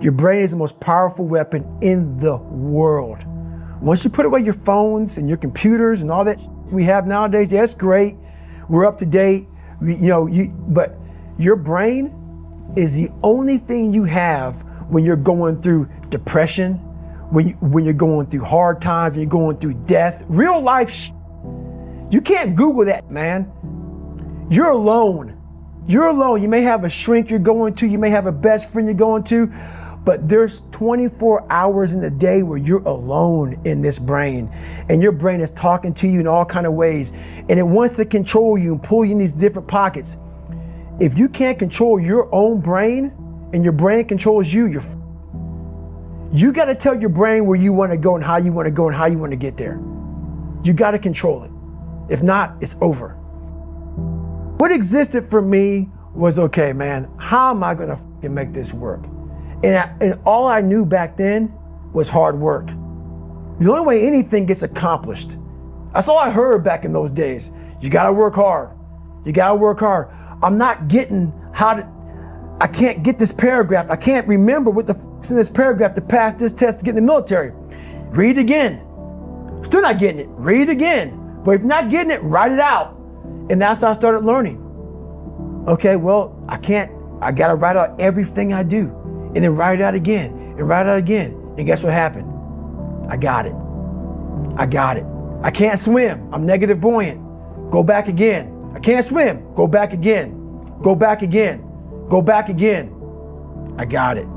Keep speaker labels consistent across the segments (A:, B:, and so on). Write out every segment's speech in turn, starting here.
A: Your brain is the most powerful weapon in the world. Once you put away your phones and your computers and all that we have nowadays, yeah, it's great. We're up to date. But your brain is the only thing you have when you're going through depression, when you're going through hard times, when you're going through death, real life. You can't Google that, man. You're alone. You're alone. You may have a shrink you're going to, you may have a best friend you're going to, but there's 24 hours in the day where you're alone in this brain, and your brain is talking to you in all kinds of ways, and it wants to control you and pull you in these different pockets. If you can't control your own brain and your brain controls you, you got to tell your brain where you want to go and how you want to go and how you want to get there. You got to control it. If not, it's over. What existed for me was, okay, man, how am I going to make this work? And all I knew back then was hard work. The only way anything gets accomplished. That's all I heard back in those days. You got to work hard. You got to work hard. I'm not getting I can't get this paragraph. I can't remember what the f***'s in this paragraph to pass this test to get in the military. Read it again. Still not getting it. Read it again. But if you're not getting it, write it out. And that's how I started learning. Okay, well, I got to write out everything I do. And then write it out again, and write it out again. And guess what happened? I got it. I got it. I can't swim. I'm negative buoyant. Go back again. I can't swim. Go back again. Go back again. Go back again. I got it.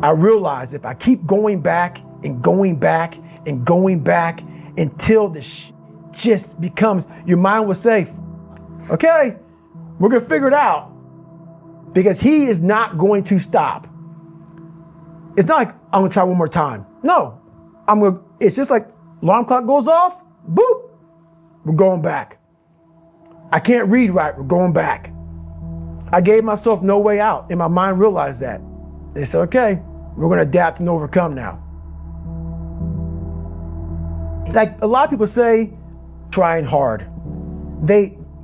A: I realized if I keep going back and going back and going back until the just becomes, your mind will say, okay, we're going to figure it out. Because he is not going to stop. It's not like I'm gonna try one more time. No, it's just like alarm clock goes off, boop, we're going back. I can't read right, we're going back. I gave myself no way out, and my mind realized that. They said, okay, we're gonna adapt and overcome now. Like a lot of people say, trying hard.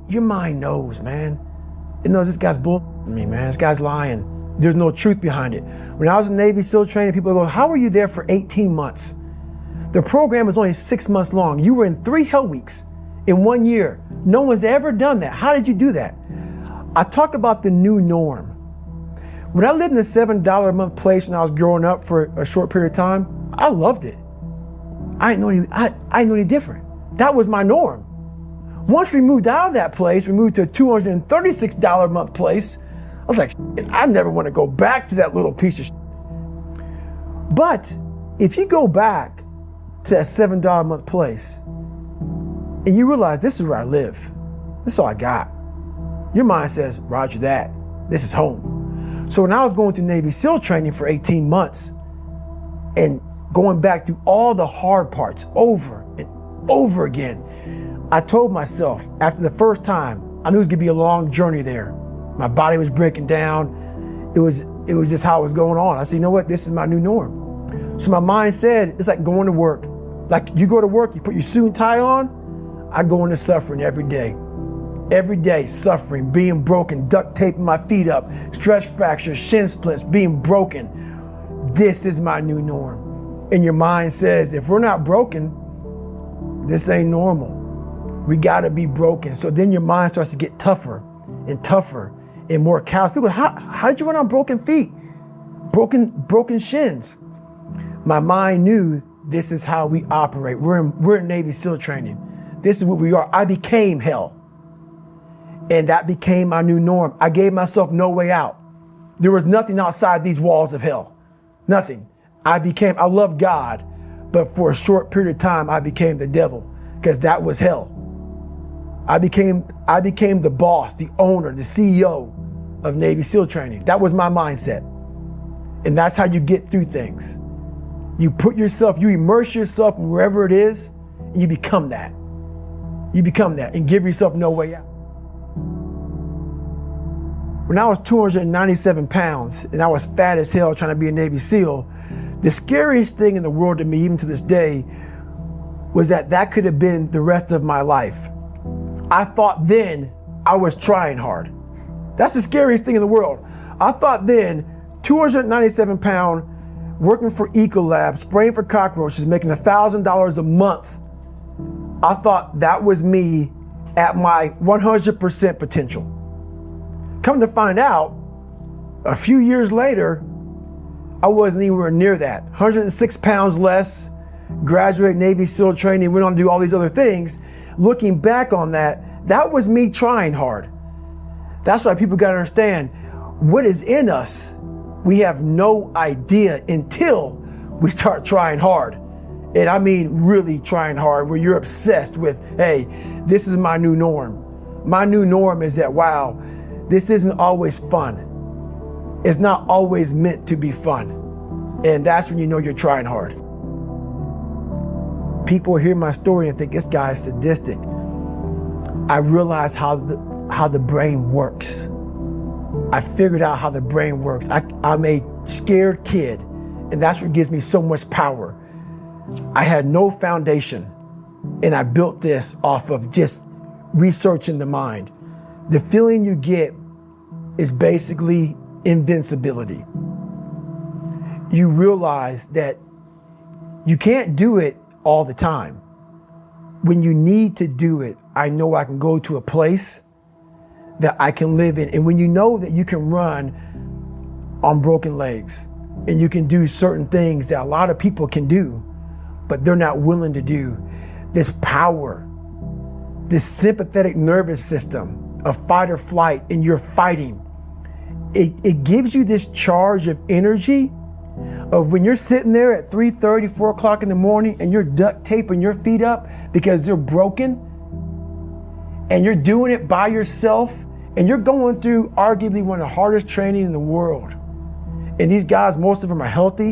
A: Your mind knows, man. It knows this guy's bull. Me, man, this guy's lying. There's no truth behind it. When I was in Navy SEAL training, people go, how were you there for 18 months? The program was only 6 months long. You were in 3 hell weeks in 1 year. No one's ever done that. How did you do that? I talk about the new norm. When I lived in a $7 a month place when I was growing up for a short period of time, I loved it. I didn't know any different. That was my norm. Once we moved out of that place, we moved to a $236 a month place. I was like, I never want to go back to that little piece of shit. But if you go back to that $7 a month place and you realize this is where I live, this is all I got, your mind says, roger that, this is home. So when I was going through Navy SEAL training for 18 months and going back through all the hard parts over and over again, I told myself after the first time, I knew it was gonna be a long journey there. My body was breaking down. It was just how it was going on. I said, you know what? This is my new norm. So my mind said, it's like going to work. Like you go to work, you put your suit and tie on. I go into suffering every day. Every day, suffering, being broken, duct taping my feet up, stress fractures, shin splints, being broken. This is my new norm. And your mind says, if we're not broken, this ain't normal. We gotta be broken. So then your mind starts to get tougher and tougher and more callous. People go, how did you run on broken feet? Broken shins. My mind knew this is how we operate. We're in Navy SEAL training. This is what we are. I became hell. And that became my new norm. I gave myself no way out. There was nothing outside these walls of hell. Nothing. I loved God, but for a short period of time, I became the devil because that was hell. I became the boss, the owner, the CEO of Navy SEAL training. That was my mindset. And that's how you get through things. You immerse yourself in wherever it is, and you become that. You become that and give yourself no way out. When I was 297 pounds and I was fat as hell trying to be a Navy SEAL, the scariest thing in the world to me, even to this day, was that could have been the rest of my life. I thought then I was trying hard. That's the scariest thing in the world. I thought then 297 pound, working for Ecolab, spraying for cockroaches, making $1,000 a month. I thought that was me at my 100% potential. Come to find out, a few years later, I wasn't anywhere near that. 106 pounds less, graduated Navy SEAL training, went on to do all these other things. Looking back on that, that was me trying hard. That's why people gotta understand, what is in us, we have no idea until we start trying hard. And I mean really trying hard, where you're obsessed with, hey, this is my new norm. My new norm is that, wow, this isn't always fun. It's not always meant to be fun. And that's when you know you're trying hard. People hear my story and think this guy is sadistic. I realize how the brain works. I figured out how the brain works. I'm a scared kid, and that's what gives me so much power. I had no foundation, and I built this off of just researching the mind. The feeling you get is basically invincibility. You realize that you can't do it all the time. When you need to do it, I know I can go to a place that I can live in. And when you know that you can run on broken legs and you can do certain things that a lot of people can do, but they're not willing to do, this power, this sympathetic nervous system of fight or flight, and you're fighting, it gives you this charge of energy of when you're sitting there at 3:30, 4 o'clock in the morning and you're duct taping your feet up because they're broken, and you're doing it by yourself, and you're going through arguably one of the hardest training in the world. And these guys, most of them are healthy,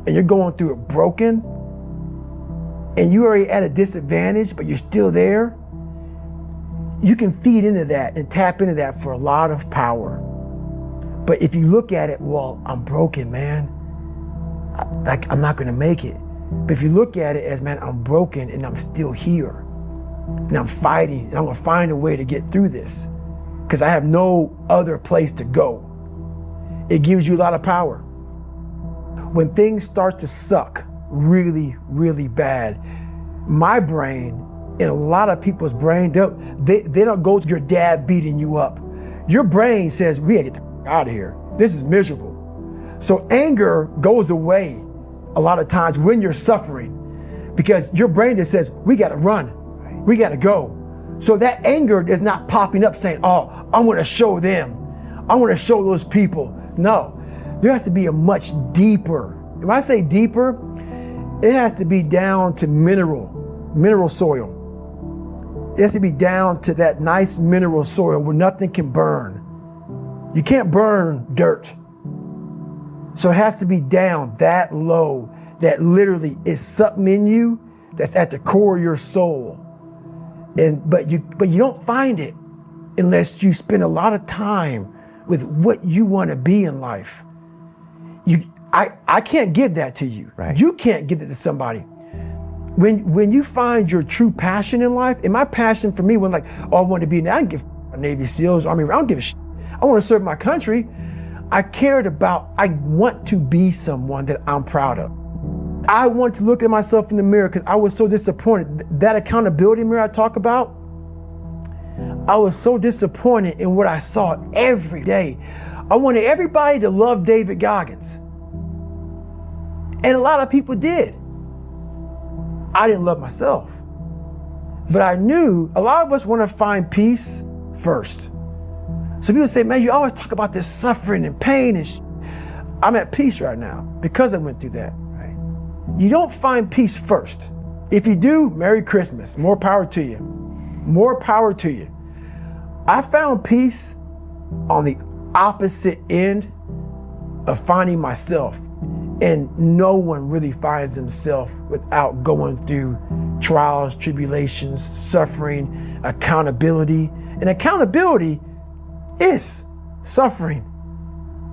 A: and you're going through it broken, and you're already at a disadvantage, but you're still there. You can feed into that and tap into that for a lot of power. But if you look at it, well, I'm broken, man. I'm not gonna make it. But if you look at it as, man, I'm broken and I'm still here, and I'm fighting, and I'm gonna find a way to get through this because I have no other place to go. It gives you a lot of power. When things start to suck really, really bad, my brain and a lot of people's brain, they don't go to your dad beating you up. Your brain says, we gotta get the out of here. This is miserable. So anger goes away a lot of times when you're suffering, because your brain just says, we gotta run, we gotta go. So that anger is not popping up saying, oh, I wanna show them, I wanna show those people. No, there has to be a much deeper, when I say deeper, it has to be down to mineral soil. It has to be down to that nice mineral soil where nothing can burn. You can't burn dirt. So it has to be down that low, that literally is something in you that's at the core of your soul. But you don't find it unless you spend a lot of time with what you want to be in life. I can't give that to you. Right. You can't give it to somebody. When you find your true passion in life, and my passion for me wasn't like, oh, I want to be, I don't give a Navy SEALs, Army, I don't give a shit. I want to serve my country. I want to be someone that I'm proud of. I want to look at myself in the mirror because I was so disappointed. That accountability mirror I talk about, I was so disappointed in what I saw every day. I wanted everybody to love David Goggins. And a lot of people did. I didn't love myself. But I knew a lot of us want to find peace first. So people say, man, you always talk about this suffering and pain and I'm at peace right now because I went through that. Right? You don't find peace first. If you do, Merry Christmas. More power to you. More power to you. I found peace on the opposite end of finding myself. And no one really finds themselves without going through trials, tribulations, suffering, accountability. And accountability is suffering.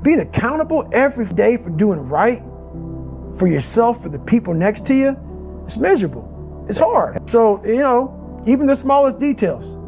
A: Being accountable every day for doing right for yourself, for the people next to you, it's miserable. It's hard. So, even the smallest details.